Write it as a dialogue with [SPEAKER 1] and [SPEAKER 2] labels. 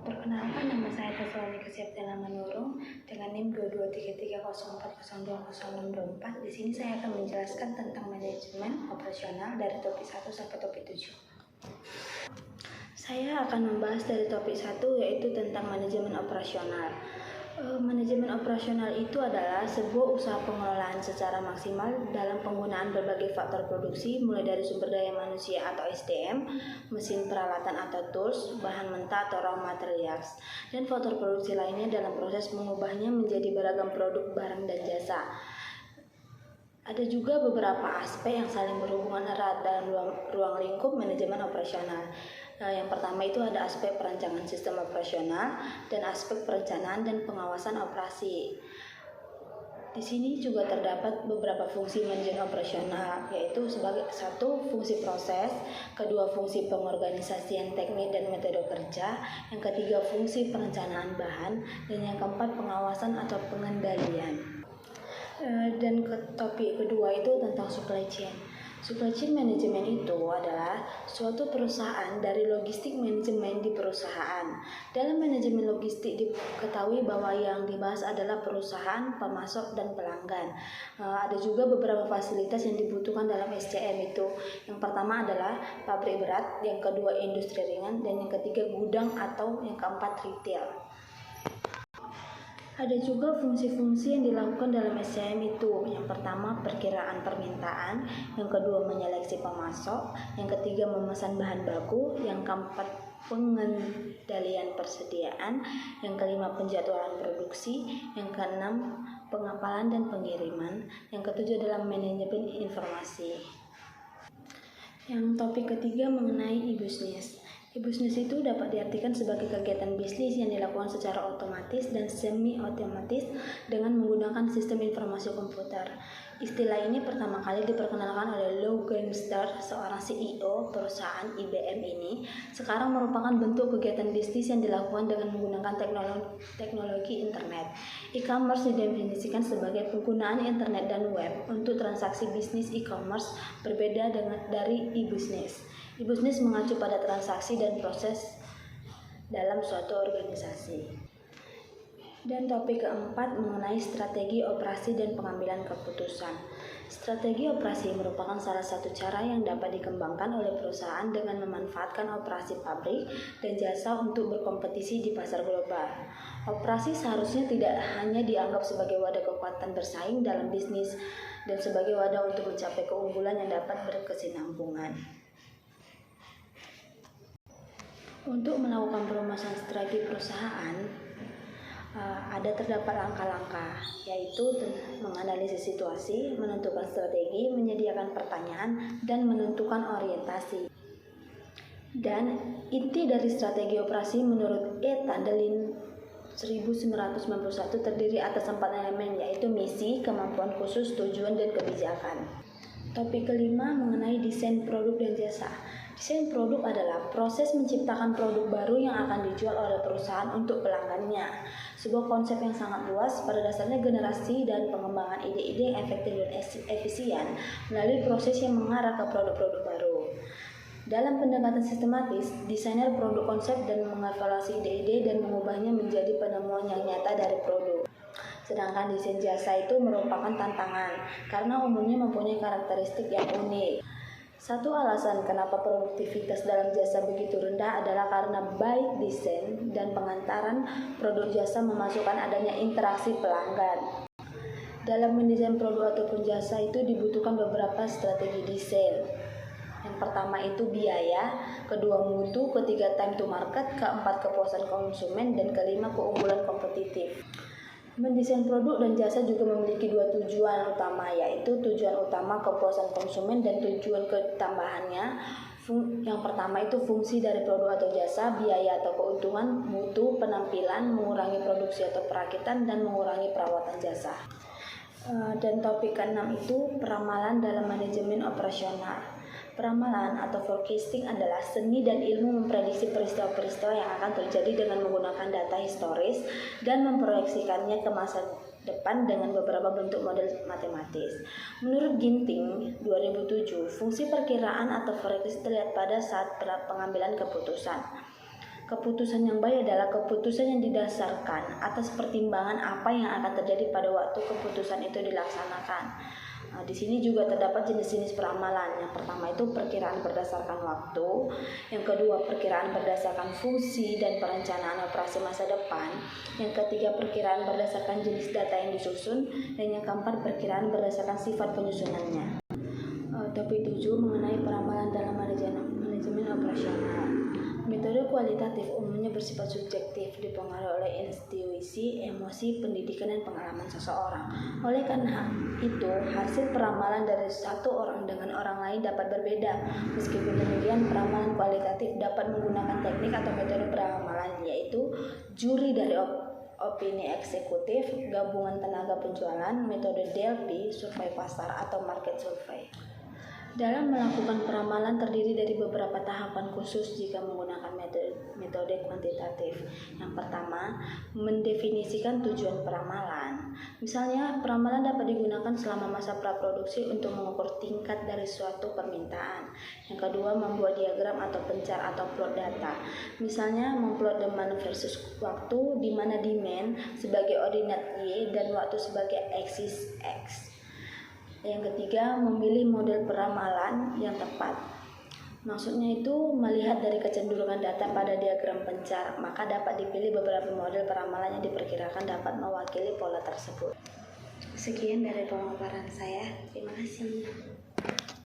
[SPEAKER 1] Perkenalkan, nama saya Taswani Septiana Manurung dengan NIM 223304020624. Di sini saya akan menjelaskan tentang manajemen operasional dari topik 1 sampai topik 7. Saya akan membahas dari topik 1, yaitu tentang manajemen operasional. Manajemen operasional itu adalah sebuah usaha pengelolaan secara maksimal dalam penggunaan berbagai faktor produksi, mulai dari sumber daya manusia atau SDM, mesin, peralatan atau tools, bahan mentah atau raw materials, dan faktor produksi lainnya dalam proses mengubahnya menjadi beragam produk, barang, dan jasa. Ada juga beberapa aspek yang saling berhubungan erat dalam ruang lingkup manajemen operasional. Yang pertama itu ada aspek perancangan sistem operasional dan aspek perencanaan dan pengawasan operasi. Di sini juga terdapat beberapa fungsi manajemen operasional, yaitu sebagai satu, fungsi proses, kedua, fungsi pengorganisasian teknik dan metode kerja, yang ketiga, fungsi perencanaan bahan, dan yang keempat, pengawasan atau pengendalian. Dan topik kedua itu tentang supply chain. Supply chain management itu adalah suatu perusahaan dari logistik manajemen di perusahaan. Dalam manajemen logistik diketahui bahwa yang dibahas adalah perusahaan, pemasok, dan pelanggan. Ada juga beberapa fasilitas yang dibutuhkan dalam SCM itu. Yang pertama adalah pabrik berat, yang kedua industri ringan, dan yang ketiga gudang atau yang keempat retail. Ada juga fungsi-fungsi yang dilakukan dalam SCM itu. Yang pertama, perkiraan permintaan, yang kedua, menyeleksi pemasok, yang ketiga, memesan bahan baku, yang keempat, pengendalian persediaan, yang kelima, penjadwalan produksi, yang keenam, pengapalan dan pengiriman, yang ketujuh adalah manajemen informasi. Yang topik ketiga mengenai e-business. E-business itu dapat diartikan sebagai kegiatan bisnis yang dilakukan secara otomatis dan semi-otomatis dengan menggunakan sistem informasi komputer. Istilah ini pertama kali diperkenalkan oleh Lou Genster, seorang CEO perusahaan IBM ini. Sekarang merupakan bentuk kegiatan bisnis yang dilakukan dengan menggunakan teknologi internet. E-commerce didefinisikan sebagai penggunaan internet dan web untuk transaksi bisnis e-commerce, berbeda dari e-business. E-business mengacu pada transaksi dan proses dalam suatu organisasi. Dan topik keempat mengenai strategi operasi dan pengambilan keputusan. Strategi operasi merupakan salah satu cara yang dapat dikembangkan oleh perusahaan dengan memanfaatkan operasi pabrik dan jasa untuk berkompetisi di pasar global. Operasi seharusnya tidak hanya dianggap sebagai wadah kekuatan bersaing dalam bisnis dan sebagai wadah untuk mencapai keunggulan yang dapat berkesinambungan. Untuk melakukan perumusan strategi perusahaan, terdapat langkah-langkah, yaitu menganalisis situasi, menentukan strategi, menyediakan pertanyaan, dan menentukan orientasi. Dan inti dari strategi operasi menurut E. Tandelin 1991 terdiri atas 4 elemen, yaitu misi, kemampuan khusus, tujuan, dan kebijakan. Topik kelima mengenai desain produk dan jasa. Desain produk adalah proses menciptakan produk baru yang akan dijual oleh perusahaan untuk pelanggannya. Sebuah konsep yang sangat luas, pada dasarnya generasi dan pengembangan ide-ide yang efektif dan efisien melalui proses yang mengarah ke produk-produk baru. Dalam pendekatan sistematis, desainer produk konsep dan mengevaluasi ide-ide dan mengubahnya menjadi penemuan yang nyata dari produk. Sedangkan desain jasa itu merupakan tantangan karena umumnya mempunyai karakteristik yang unik. Satu alasan kenapa produktivitas dalam jasa begitu rendah adalah karena baik desain dan pengantaran produk jasa memasukkan adanya interaksi pelanggan. Dalam mendesain produk ataupun jasa itu dibutuhkan beberapa strategi desain. Yang pertama itu biaya, kedua mutu, ketiga time to market, keempat kepuasan konsumen, dan kelima keunggulan kompetitif. Mendesain produk dan jasa juga memiliki dua tujuan utama, yaitu tujuan utama kepuasan konsumen dan tujuan ketambahannya. Yang pertama itu fungsi dari produk atau jasa, biaya atau keuntungan, mutu, penampilan, mengurangi produksi atau perakitan, dan mengurangi perawatan jasa. Dan topik keenam itu peramalan dalam manajemen operasional. Peramalan atau forecasting adalah seni dan ilmu memprediksi peristiwa-peristiwa yang akan terjadi dengan menggunakan data historis dan memproyeksikannya ke masa depan dengan beberapa bentuk model matematis. Menurut Ginting 2007, fungsi perkiraan atau forecast terlihat pada saat pengambilan keputusan. Keputusan yang baik adalah keputusan yang didasarkan atas pertimbangan apa yang akan terjadi pada waktu keputusan itu dilaksanakan. Di sini juga terdapat jenis-jenis peramalan. Yang pertama itu perkiraan berdasarkan waktu, yang kedua perkiraan berdasarkan fungsi dan perencanaan operasi masa depan, yang ketiga perkiraan berdasarkan jenis data yang disusun, dan yang keempat perkiraan berdasarkan sifat penyusunannya. Topik 7 mengenai peramalan dalam manajemen operasional. Metode kualitatif umumnya bersifat subjektif, dipengaruhi oleh intuisi, emosi, pendidikan, dan pengalaman seseorang. Oleh karena itu, hasil peramalan dari satu orang dengan orang lain dapat berbeda. Meskipun demikian, peramalan kualitatif dapat menggunakan teknik atau metode peramalan, yaitu juri dari opini eksekutif, gabungan tenaga penjualan, metode Delphi, survei pasar, atau market survey. Dalam melakukan peramalan terdiri dari beberapa tahapan khusus jika menggunakan metode kuantitatif. Yang pertama, mendefinisikan tujuan peramalan. Misalnya, peramalan dapat digunakan selama masa praproduksi untuk mengukur tingkat dari suatu permintaan. Yang kedua, membuat diagram atau pencar atau plot data. Misalnya, memplot demand versus waktu, di mana demand sebagai ordinat Y dan waktu sebagai aksis X. Yang ketiga, memilih model peramalan yang tepat. Maksudnya itu melihat dari kecenderungan data pada diagram pencar, maka dapat dipilih beberapa model peramalan yang diperkirakan dapat mewakili pola tersebut. Sekian dari pemaparan saya. Terima kasih.